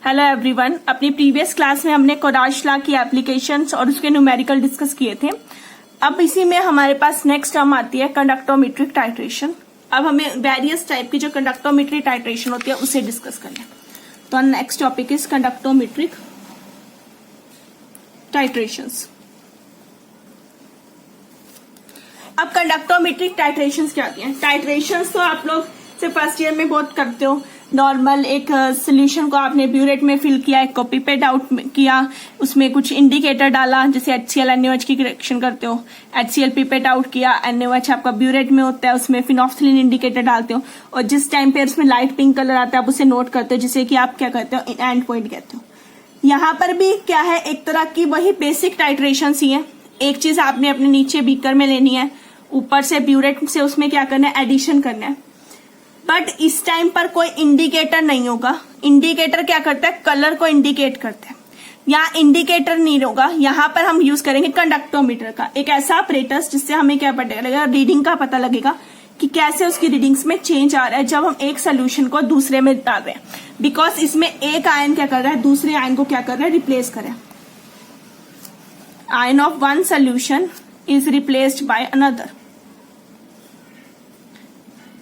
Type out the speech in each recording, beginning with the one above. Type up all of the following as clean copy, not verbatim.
Hello everyone. अपनी previous class में हमने कोराश लॉ की एप्लीकेशंस और उसके न्यूमेरिकल डिस्कस किए थे। अब इसी में हमारे पास नेक्स्ट टर्म आती है कंडक्टोमेट्रिक टाइट्रेशन। अब हमें वेरियस टाइप की जो कंडक्टोमेट्रिक टाइट्रेशन होती है उसे डिस्कस करना है। तो next topic is conductometric titrations. अब कंडक्टोमेट्रिक टाइट्रेशंस क्या होती हैं? टाइट्रेशंस तो आप लोग से फर्स्ट ईयर में बहुत करते हो। नॉर्मल एक सोल्यूशन को आपने ब्यूरेट में फिल किया, एक को पिपेट आउट किया, उसमें कुछ इंडिकेटर डाला, जैसे HCl NaOH की करेक्शन करते हो। HCl पिपेट आउट किया, NaOH आपका ब्यूरेट में होता है, उसमें फिनोफ्थलीन इंडिकेटर डालते हो और जिस टाइम पे उसमें लाइट पिंक कलर आता है आप उसे नोट करते हो, जिसे कि आप क्या कहते हो, एंड पॉइंट कहते हो। यहाँ पर भी क्या है, एक तरह की वही बेसिक टाइट्रेशन ही है। एक चीज आपने अपने नीचे बीकर में लेनी है, ऊपर से ब्यूरेट से उसमें क्या करना है, एडिशन करना है। बट इस टाइम पर कोई इंडिकेटर नहीं होगा। इंडिकेटर क्या करता है, कलर को इंडिकेट करता है। यहाँ इंडिकेटर नहीं होगा, यहाँ पर हम यूज करेंगे कंडक्टोमीटर का, एक ऐसा ऑपरेटर्स जिससे हमें क्या पता लगेगा, रीडिंग का पता लगेगा कि कैसे उसकी रीडिंग्स में चेंज आ रहा है जब हम एक सोल्यूशन को दूसरे में डाल रहे हैं। बिकॉज इसमें एक आयन क्या कर रहा है, दूसरे आयन को क्या कर रहा है, रिप्लेस कर रहा है। Ion of one solution is replaced by another.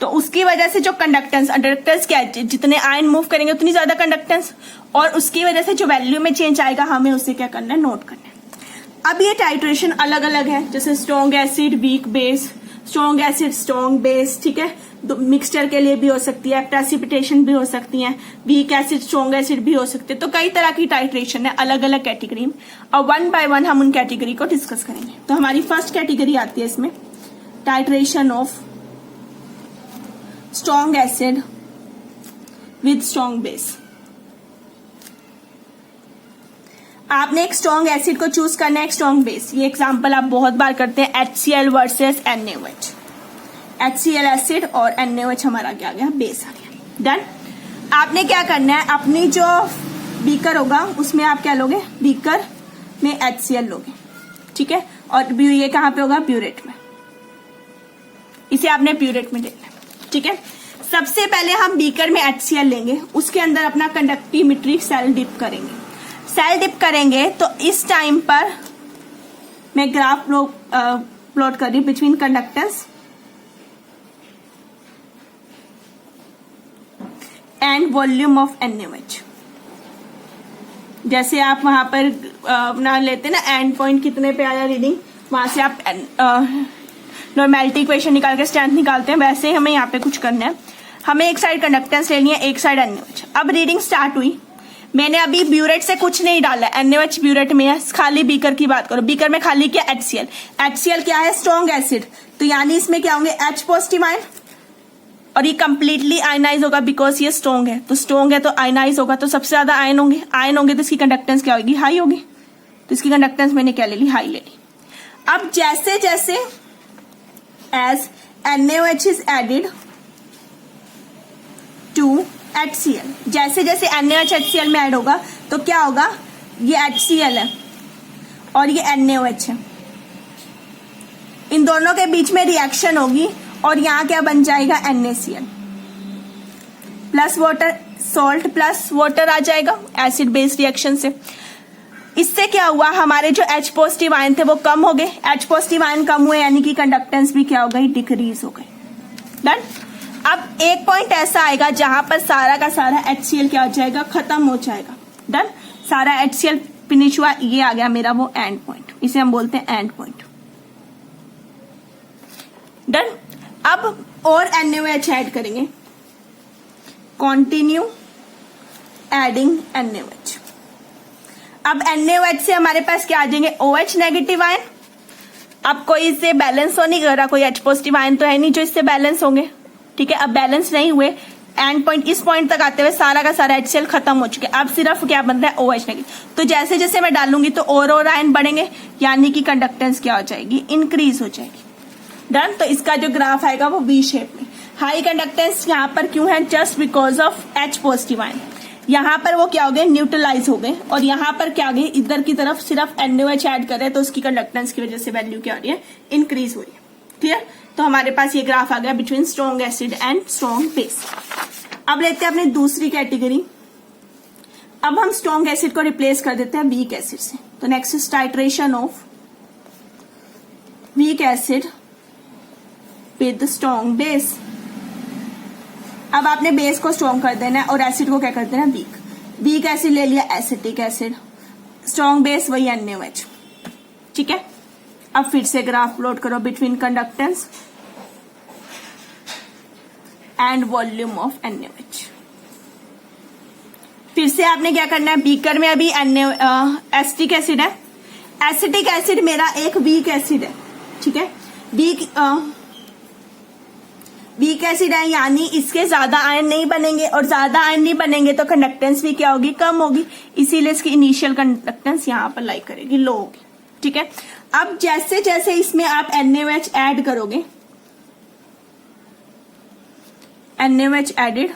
तो उसकी वजह से जो कंडक्टेंस क्या है, जितने आयन मूव करेंगे उतनी ज्यादा कंडक्टेंस, और उसकी वजह से जो वैल्यू में चेंज आएगा हमें उसे क्या करना है, नोट करना है। अब ये टाइट्रेशन अलग अलग है, जैसे strong acid weak base, strong acid strong base, ठीक है। मिक्सचर के लिए भी हो सकती है, प्रेसिपिटेशन भी हो सकती है, वीक एसिड स्ट्रॉन्ग एसिड भी हो सकते हैं। तो कई तरह की टाइट्रेशन है अलग अलग कैटेगरी में, और वन बाय वन हम उन कैटेगरी को डिस्कस करेंगे। तो हमारी फर्स्ट कैटेगरी आती है इसमें, titration of strong acid with strong base. आपने एक स्ट्रॉन्ग एसिड को चूज करना है, एक स्ट्रॉन्ग बेस। ये एग्जांपल आप बहुत बार करते हैं, HCl versus NaOH। HCl acid और NaOH हमारा क्या आ गया, बेस आ गया। डन। आपने क्या करना है, अपनी जो बीकर होगा उसमें आप क्या लोगे, बीकर में HCl लोगे, ठीक है। और ये कहां पे होगा, ब्यूरेट में। इसे आपने ब्यूरेट में लेना, ठीक है। सबसे पहले हम बीकर में HCl लेंगे, उसके अंदर अपना कंडक्टिमेट्री सेल डिप करेंगे। सेल डिप करेंगे तो इस टाइम पर मैं ग्राफ प्लॉट कर रही हूं between conductance and volume of NaOH। जैसे आप वहां पर अपना लेते ना एंड पॉइंट, कितने पे आया रीडिंग, वहां से आप नॉर्मेलिटी इक्वेशन निकाल के स्ट्रेंथ निकालते हैं, वैसे ही हमें यहाँ पे कुछ करना है। हमें एक साइड कंडक्टेंस लेनी है, एक साइड NaOH। अब रीडिंग स्टार्ट हुई, मैंने अभी ब्यूरेट से कुछ नहीं डाला, NaOH ब्यूरेट में है, खाली बीकर की बात करो। बीकर में खाली क्या, HCl। HCl क्या है, स्ट्रॉन्ग एसिड, तो यानी इसमें क्या होंगे, H पॉजिटिव आयन, और ये कंप्लीटली आयनाइज होगा बिकॉज ये स्ट्रॉन्ग है। तो स्ट्रॉन्ग है तो आयनाइज होगा, तो सबसे ज्यादा आयन होंगे। आयन होंगे तो इसकी कंडक्टेंस क्या होगी, हाई होगी। तो इसकी कंडक्टेंस मैंने क्या ले ली, हाई ले ली। अब जैसे जैसे as NaOH is added to HCl, जैसे जैसे NaOH HCl में ऐड होगा तो क्या होगा, ये HCl है और ये NaOH है, इन दोनों के बीच में रिएक्शन होगी और यहां क्या बन जाएगा, NaCl plus water, salt plus water आ जाएगा एसिड बेस रिएक्शन से। इससे क्या हुआ, हमारे जो H पॉजिटिव आयन थे वो कम हो गए। H पॉजिटिव आयन कम हुए यानी कि कंडक्टेंस भी क्या हो गई, डिक्रीज हो गई। डन। अब एक पॉइंट ऐसा आएगा जहां पर सारा का सारा HCl क्या हो जाएगा, खत्म हो जाएगा। डन। सारा HCl फिनिश हुआ, ये आ गया मेरा वो एंड पॉइंट, इसे हम बोलते हैं एंड पॉइंट। डन। अब और NaOH ऐड करेंगे, कंटिन्यू एडिंग NaOH। अब NaOH से हमारे पास क्या आ जाएंगे, OH नेगेटिव आयन। अब कोई इससे बैलेंस हो नहीं कर रहा, कोई H पॉजिटिव आयन तो है नहीं जो इससे बैलेंस होंगे, ठीक है। अब बैलेंस नहीं हुए, एंड पॉइंट इस पॉइंट तक आते हुए सारा का सारा HCl खत्म हो चुके, अब सिर्फ क्या बन रहा है, OH नेगेटिव। तो जैसे जैसे मैं डालूंगी तो और आयन बढ़ेंगे, यानी कि कंडक्टेंस क्या हो जाएगी, इंक्रीज हो जाएगी। डन। तो इसका जो ग्राफ आएगा वो V शेप में। हाई कंडक्टेंस यहाँ पर क्यों है, just because of H positive ion. यहाँ पर वो क्या हो गए, न्यूट्रलाइज हो गए, और यहाँ पर क्या हो गए, इधर की तरफ सिर्फ NaOH ऐड कर रहे हैं तो उसकी कंडक्टेंस की वजह से वैल्यू क्या हो रही है, इंक्रीज हो रही है। क्लियर। तो हमारे पास ये ग्राफ आ गया between strong acid and strong base. अब लेते हैं अपनी दूसरी कैटेगरी, अब हम स्ट्रॉन्ग एसिड को रिप्लेस कर देते हैं वीक एसिड से। तो next is titration of weak acid with strong base. अब आपने बेस को स्ट्रॉन्ग कर देना है और एसिड को क्या कर देना है, वीक। वीक एसिड ले लिया एसिटिक एसिड, स्ट्रॉन्ग बेस वही NaOH, ठीक है। अब फिर से ग्राफ प्लॉट करो between conductance and volume of NaOH। फिर से आपने क्या करना है, बीकर में अभी एसिटिक एसिड है, एसिटिक एसिड मेरा एक वीक एसिड है, ठीक है। वीक एसिड है यानी इसके ज्यादा आयन नहीं बनेंगे, और ज्यादा आयन नहीं बनेंगे तो कंडक्टेंस भी क्या होगी, कम होगी, इसीलिए इसकी इनिशियल कंडक्टेंस यहां पर लाई करेगी, लो होगी, ठीक है। अब जैसे जैसे इसमें आप NaOH ऐड करोगे, NaOH एडेड,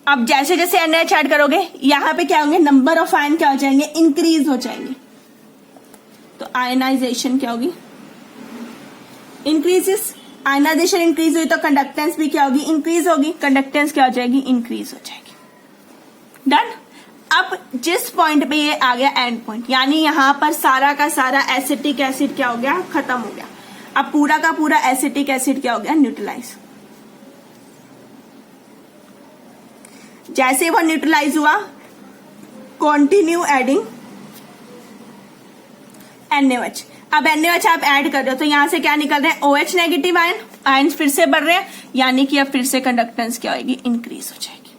अब जैसे जैसे NaOH ऐड करोगे यहां पे क्या होंगे, नंबर ऑफ आयन क्या हो जाएंगे, इंक्रीज हो जाएंगे। तो आयनाइजेशन क्या होगी, इंक्रीजेस। आयनाइजेशन इंक्रीज हुई तो कंडक्टेंस भी क्या होगी, इंक्रीज होगी, कंडक्टेंस क्या हो जाएगी, इंक्रीज हो जाएगी। डन। अब जिस पॉइंट पे ये आ गया एंड पॉइंट, यानी यहां पर सारा का सारा एसिटिक एसिड क्या हो गया, खत्म हो गया। अब पूरा का पूरा एसिटिक एसिड क्या हो गया, न्यूट्रलाइज। जैसे वो न्यूट्रलाइज हुआ, कंटिन्यू एडिंग NaOH। अब NaOH आप ऐड कर रहे हो तो यहां से क्या निकल रहे हैं, OH नेगेटिव आयन, आयन फिर से बढ़ रहे हैं, यानी कि अब फिर से कंडक्टेंस क्या होगी, इंक्रीज हो जाएगी।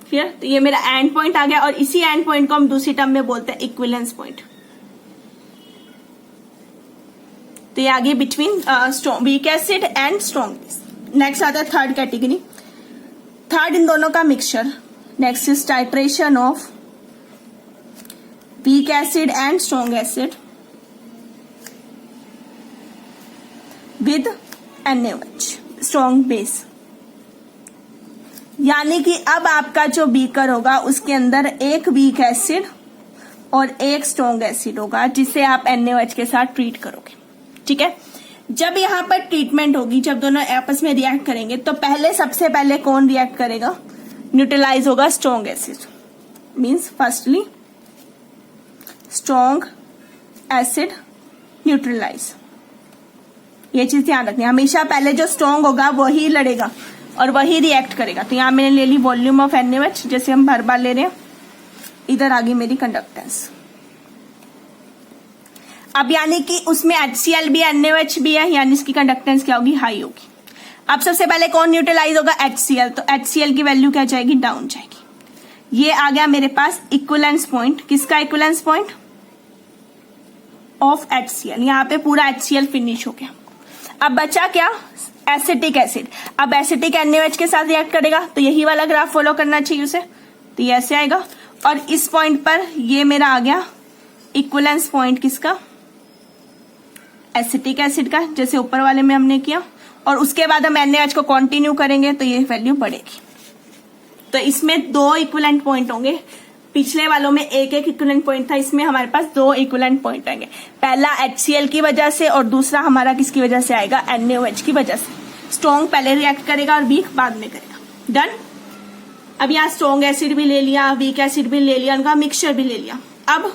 क्लियर। तो ये मेरा एंड पॉइंट आ गया, और इसी एंड पॉइंट को हम दूसरी टर्म में बोलते हैं इक्विवेलेंस पॉइंट। तो ये आ गया between weak acid and strong base. Next आता है थर्ड कैटेगरी, थर्ड इन दोनों का mixture. Next is titration of weak acid and strong acid with NaOH strong base. यानी कि अब आपका जो बीकर होगा उसके अंदर एक वीक एसिड और एक स्ट्रॉन्ग एसिड होगा, जिसे आप NaOH के साथ ट्रीट करोगे, ठीक है। जब यहां पर ट्रीटमेंट होगी, जब दोनों आपस में रिएक्ट करेंगे, तो पहले सबसे पहले कौन रिएक्ट करेगा, न्यूट्रलाइज होगा strong acid. Means firstly strong acid neutralise. ये चीज ध्यान रखनी है, हमेशा पहले जो स्ट्रॉन्ग होगा वही लड़ेगा और वही रिएक्ट करेगा। तो यहां मैंने ले ली वॉल्यूम ऑफ NaOH, जैसे हम हर बार ले रहे हैं। इधर आ गई मेरी कंडक्टेंस। अब यानी कि उसमें HCl भी NaOH भी है, यानी इसकी कंडक्टेंस क्या होगी, हाई होगी। अब सबसे पहले कौन न्यूट्रलाइज होगा, HCl। तो HCl की वैल्यू क्या जाएगी, डाउन जाएगी। ये आ गया मेरे पास इक्विवेलेंस पॉइंट। किसका इक्विवेलेंस पॉइंट, ऑफ HCl। यहां पे पूरा HCl फिनिश हो गया। अब बचा क्या, एसिटिक एसिड। अब एसिटिक NaOH के साथ रिएक्ट करेगा, तो यही वाला ग्राफ फॉलो करना चाहिए उसे। तो ये ऐसे आएगा, और इस पॉइंट पर ये मेरा आ गया इक्विवेलेंस पॉइंट किसका, एसिटिक एसिड का, जैसे ऊपर वाले में हमने किया। और उसके बाद हम NaOH को कंटिन्यू करेंगे तो ये वैल्यू बढ़ेगी। तो इसमें दो इक्विवेलेंट पॉइंट होंगे, पिछले वालों में एक एक इक्विवेलेंट पॉइंट था, इसमें हमारे पास दो इक्विवेलेंट पॉइंट आएंगे। पहला HCl की वजह से और दूसरा हमारा किसकी वजह से आएगा, NaOH की वजह से। स्ट्रॉन्ग पहले रिएक्ट करेगा और वीक बाद में करेगा। डन। अब यहाँ स्ट्रॉन्ग एसिड भी ले लिया, वीक एसिड भी ले लिया, उनका मिक्सचर भी ले लिया। अब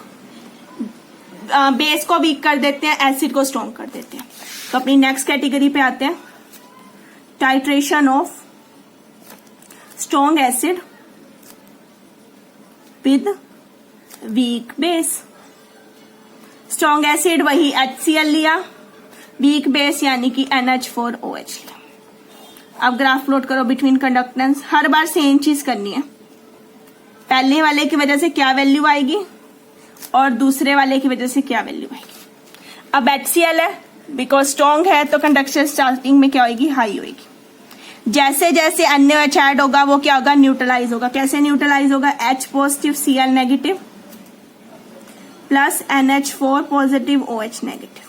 बेस को वीक कर देते हैं, एसिड को स्ट्रॉन्ग कर देते हैं। तो अपनी नेक्स्ट कैटेगरी पे आते हैं, titration of strong acid with weak base. Strong acid वही HCl लिया, वीक बेस यानी कि NH4OH लिया। अब ग्राफ प्लॉट करो बिटवीन कंडक्टेंस। हर बार सेम चीज करनी है, पहले वाले की वजह से क्या वैल्यू आएगी और दूसरे वाले की वजह से क्या वैल्यू आएगी। अब HCl है, बिकॉज स्ट्रॉन्ग है तो कंडक्शन स्टार्टिंग में क्या होगी, हाई होगी। जैसे जैसे NaOH ऐड होगा वो क्या होगा, न्यूट्रलाइज होगा। कैसे न्यूट्रलाइज होगा, H positive Cl negative plus NH4 positive OH negative.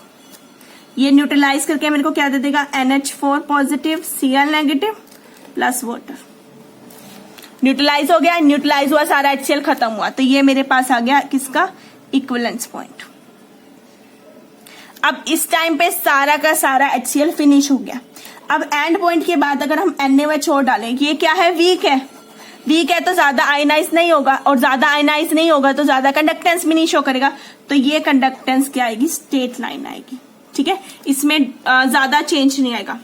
ये न्यूट्रलाइज करके मेरे को क्या दे देगा, NH4 positive Cl negative plus water. Neutralise हो गया, न्यूट्रलाइज हुआ सारा HCl खत्म हुआ, तो ये मेरे पास आ गया किसका, इक्विवेलेंस पॉइंट। अब इस टाइम पे सारा का सारा HCl फिनिश हो गया। अब एंड पॉइंट के बाद अगर हम NaOH और डालें, ये क्या है, वीक है, वीक है तो ज्यादा आयनाइज नहीं होगा, और ज्यादा आयनाइज नहीं होगा तो ज्यादा कंडक्टेंस भी नहीं शो करेगा, तो ये कंडक्टेंस क्या आएगी, स्ट्रेट लाइन आएगी। ठीक है, इसमें ज्यादा चेंज नहीं आएगा,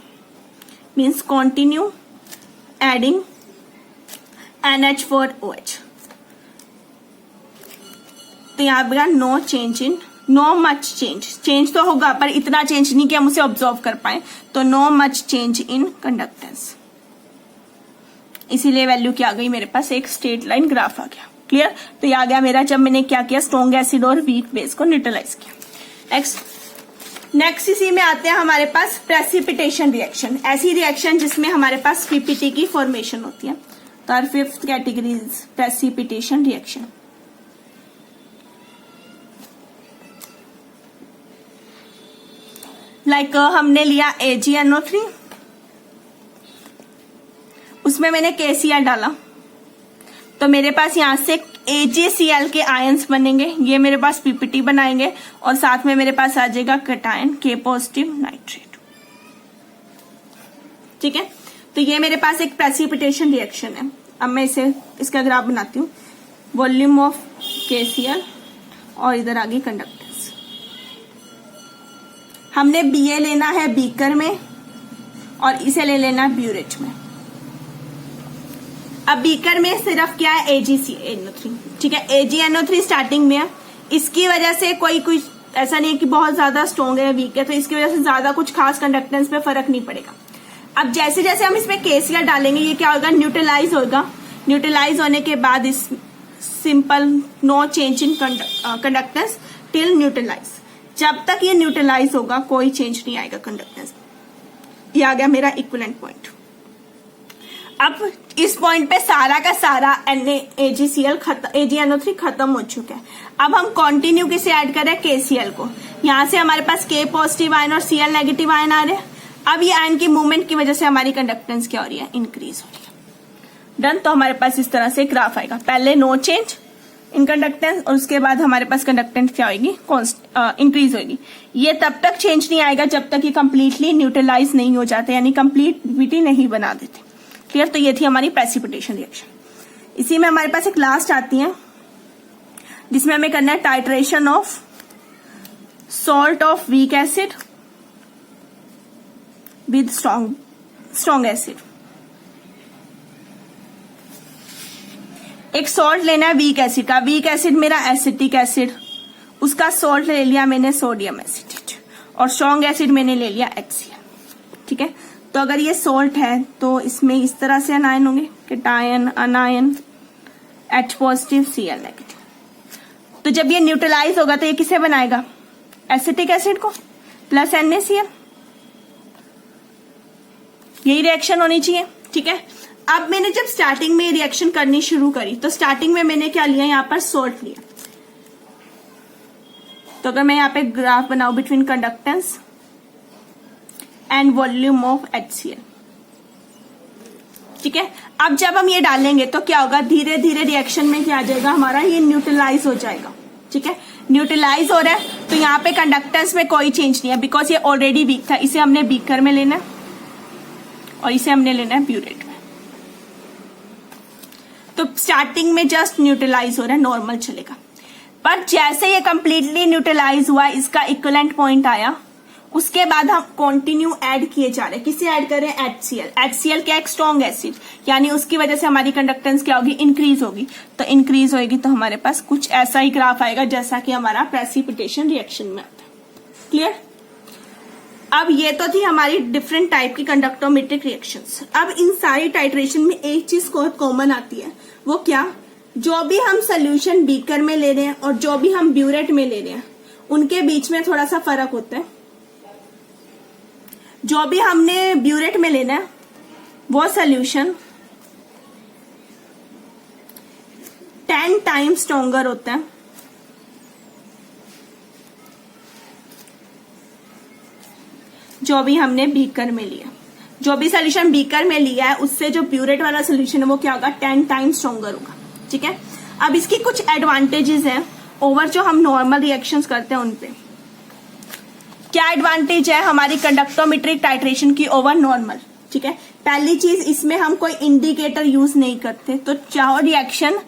मीन्स कॉन्टिन्यू एडिंग NH4OH। तो यहाँ पे no change in, no much change तो होगा पर इतना चेंज नहीं कि हम उसे ऑब्जर्व कर पाए, तो no much change in conductance, इसीलिए वैल्यू क्या आ गई मेरे पास, एक स्ट्रेट लाइन ग्राफ आ गया। क्लियर, तो ये आ गया मेरा जब मैंने क्या किया, स्ट्रॉन्ग एसिड और वीक बेस को न्यूट्रलाइज किया। नेक्स्ट इसी में आते हैं हमारे पास प्रेसिपिटेशन रिएक्शन, ऐसी रिएक्शन जिसमें हमारे पास पीपीटी की फॉर्मेशन होती है। तो our fifth category is precipitation reaction. Like हमने लिया AgNO3, उसमें मैंने KCl डाला, तो मेरे पास यहां से AgCl के आयंस बनेंगे, ये मेरे पास पीपीटी बनाएंगे, और साथ में मेरे पास आ जाएगा कटायन K पॉजिटिव नाइट्रेट। ठीक है, तो ये मेरे पास एक प्रेसिपिटेशन रिएक्शन है। अब मैं इसका ग्राफ बनाती हूँ, वॉल्यूम ऑफ KCl और इधर आ गई कंडक्टेंस। हमने BA लेना है बीकर में और इसे ले लेना है ब्यूरेट में। अब बीकर में सिर्फ क्या है, AgNO3। ठीक है, AgNO3 स्टार्टिंग में है, इसकी वजह से कोई ऐसा नहीं है कि बहुत ज्यादा स्ट्रॉन्ग है वीक है, तो इसकी वजह से ज्यादा कुछ खास कंडक्टेंस पे फर्क नहीं पड़ेगा। अब जैसे जैसे हम इसमें KCl डालेंगे, ये क्या होगा, न्यूट्रलाइज होगा। न्यूट्रलाइज होने के बाद इस simple no change in conductance till neutralise, जब तक ये न्यूट्रलाइज होगा कोई चेंज नहीं आएगा कंडक्टेंस। ये आ गया मेरा इक्विवेलेंट पॉइंट। अब इस पॉइंट पे सारा का सारा AgNO3 खत्म हो चुका है। अब हम कंटिन्यू किसे ऐड करें, KCl को। यहां से हमारे पास K पॉजिटिव आयन और Cl नेगेटिव आयन आ रहे हैं। अब ये आयन की मूवमेंट की वजह से हमारी कंडक्टेंस क्या हो रही है, इंक्रीज हो रही है। डन, तो हमारे पास इस तरह से ग्राफ आएगा, पहले नो चेंज इन कंडक्टेंस और उसके बाद हमारे पास कंडक्टेंस क्या होगी, इंक्रीज होगी। ये तब तक चेंज नहीं आएगा जब तक ये कंप्लीटली न्यूट्रलाइज नहीं हो जाते, यानी कंप्लीटिविटी नहीं बना देते। क्लियर, तो ये थी हमारी प्रेसिपिटेशन रिएक्शन। इसी में हमारे पास एक लास्ट आती है जिसमें हमें करना है titration of salt of weak acid with strong acid. एक सॉल्ट लेना है वीक एसिड का, वीक एसिड मेरा एसिटिक एसिड, उसका सॉल्ट ले लिया मैंने सोडियम एसिटेट, और स्ट्रॉन्ग एसिड मैंने ले लिया HCl। ठीक है, तो अगर ये सॉल्ट है तो इसमें इस तरह से अनायन होंगे, cation अनायन H positive Cl negative. तो जब ये न्यूट्रलाइज होगा तो ये किसे बनाएगा, एसिटिक एसिड को प्लस NaCl। यही रिएक्शन होनी चाहिए। ठीक है, अब मैंने जब स्टार्टिंग में रिएक्शन करनी शुरू करी तो स्टार्टिंग में मैंने क्या लिया, यहां पर सॉल्ट लिया। तो अगर मैं यहां पे ग्राफ बनाऊं between conductance and volume of HCl, ठीक है, अब जब हम ये डालेंगे तो क्या होगा, धीरे धीरे रिएक्शन में क्या आ जाएगा हमारा, ये न्यूट्रलाइज हो जाएगा। ठीक है, न्यूट्रलाइज हो रहा है तो यहाँ पे कंडक्टेंस में कोई चेंज नहीं है, बिकॉज ये ऑलरेडी वीक था। इसे हमने बीकर में लेना है और इसे हमने लेना है ब्यूरेट में। तो स्टार्टिंग में जस्ट न्यूट्रलाइज हो रहा है, नॉर्मल चलेगा, पर जैसे ये कंप्लीटली न्यूट्रलाइज हुआ, इसका इक्विवेलेंट पॉइंट आया, उसके बाद हम कंटिन्यू ऐड किए जा रहे हैं। किसे ऐड करें, HCl। HCl क्या, एक स्ट्रॉन्ग एसिड, यानी उसकी वजह से हमारी कंडक्टेंस क्या होगी, इंक्रीज होगी। तो इंक्रीज होगी तो हमारे पास कुछ ऐसा ही ग्राफ आएगा जैसा कि हमारा प्रेसिपिटेशन रिएक्शन में आता है। क्लियर, अब ये तो थी हमारी डिफरेंट टाइप की कंडक्टोमेट्रिक रिएक्शंस। अब इन सारी टाइट्रेशन में एक चीज कॉमन आती है, वो क्या, जो भी हम सोल्यूशन बीकर में ले रहे हैं और जो भी हम ब्यूरेट में ले रहे हैं उनके बीच में थोड़ा सा फर्क होता है। जो भी हमने ब्यूरेट में लेना है वो सोल्यूशन 10 टाइम्स स्ट्रॉन्गर होता है जो भी हमने बीकर में लिया। जो भी सोल्यूशन बीकर में लिया है उससे जो ब्यूरेट वाला सोल्यूशन है वो क्या होगा, 10 टाइम्स स्ट्रॉन्गर होगा। ठीक है, अब इसकी कुछ एडवांटेजेस हैं ओवर जो हम नॉर्मल रिएक्शंस करते हैं उनपे। क्या एडवांटेज है हमारी कंडक्टोमेट्रिक टाइट्रेशन की ओवर नॉर्मल, ठीक है, पहली चीज, इसमें हम कोई इंडिकेटर यूज नहीं करते, तो चाहो रिएक्शन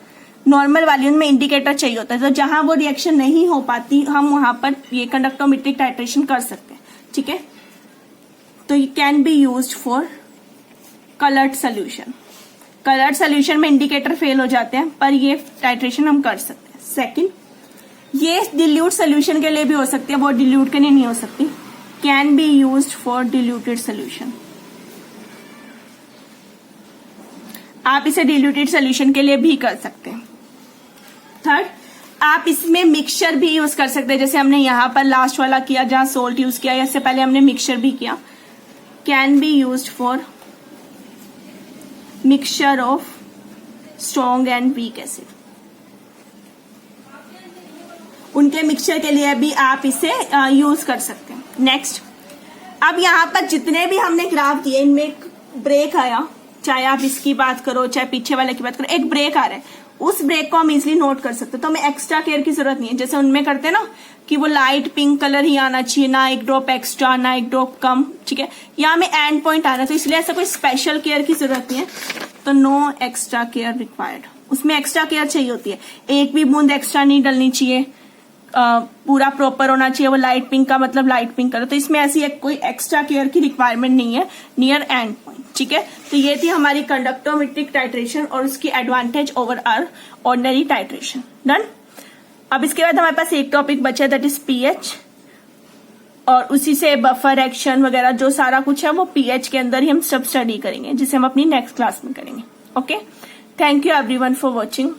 नॉर्मल वाली उनमें इंडिकेटर चाहिए होता है, तो जहां वो रिएक्शन नहीं हो पाती हम वहां पर ये कंडक्टोमेट्रिक टाइट्रेशन कर सकते हैं, ठीक है। तो ये can be used for coloured solution. Coloured solution में इंडिकेटर फेल हो जाते हैं, पर ये टाइट्रेशन हम कर सकते हैं। सेकंड, ये डिल्यूट सोल्यूशन के लिए भी हो सकती है, वो डिल्यूट के लिए नहीं हो सकती। Can be used for diluted solution. आप इसे डिल्यूटेड सोल्यूशन के लिए भी कर सकते हैं। थर्ड, आप इसमें मिक्सचर भी यूज कर सकते हैं, जैसे हमने यहां पर लास्ट वाला किया जहां सोल्ट यूज किया, इससे पहले हमने मिक्सचर भी किया। Can be used for mixture of strong and weak acid. उनके मिक्सचर के लिए भी आप इसे यूज कर सकते हैं। नेक्स्ट, अब यहां पर जितने भी हमने ग्राफ दिए इनमें एक ब्रेक आया, चाहे आप इसकी बात करो चाहे पीछे वाले की बात करो, एक ब्रेक आ रहा है, उस ब्रेक को हम इजिली नोट कर सकते हैं। तो हमें एक्स्ट्रा केयर की जरूरत नहीं है, जैसे उनमें करते हैं ना कि वो लाइट पिंक कलर ही आना चाहिए, ना एक ड्रॉप एक्स्ट्रा ना एक ड्रॉप कम, ठीक है। यहाँ में एंड पॉइंट आना, तो इसलिए ऐसा कोई स्पेशल केयर की जरूरत नहीं है, तो नो एक्स्ट्रा केयर रिक्वायर्ड। उसमें एक्स्ट्रा केयर चाहिए होती है, एक भी बूंद एक्स्ट्रा नहीं डलनी चाहिए, पूरा प्रॉपर होना चाहिए। वो लाइट पिंक का मतलब लाइट पिंक कलर, तो इसमें ऐसी कोई एक्स्ट्रा केयर की रिक्वायरमेंट नहीं है नियर एंड पॉइंट, ठीक है। तो ये थी हमारी कंडक्टोमेट्रिक टाइट्रेशन और उसकी advantage over our ordinary titration. Done. अब इसके बाद हमारे पास एक टॉपिक बचा, दैट इज पीएच, और उसी से बफर एक्शन वगैरह जो सारा कुछ है वो पीएच के अंदर ही हम सब स्टडी करेंगे, जिसे हम अपनी नेक्स्ट क्लास में करेंगे। Okay, thank you everyone for watching.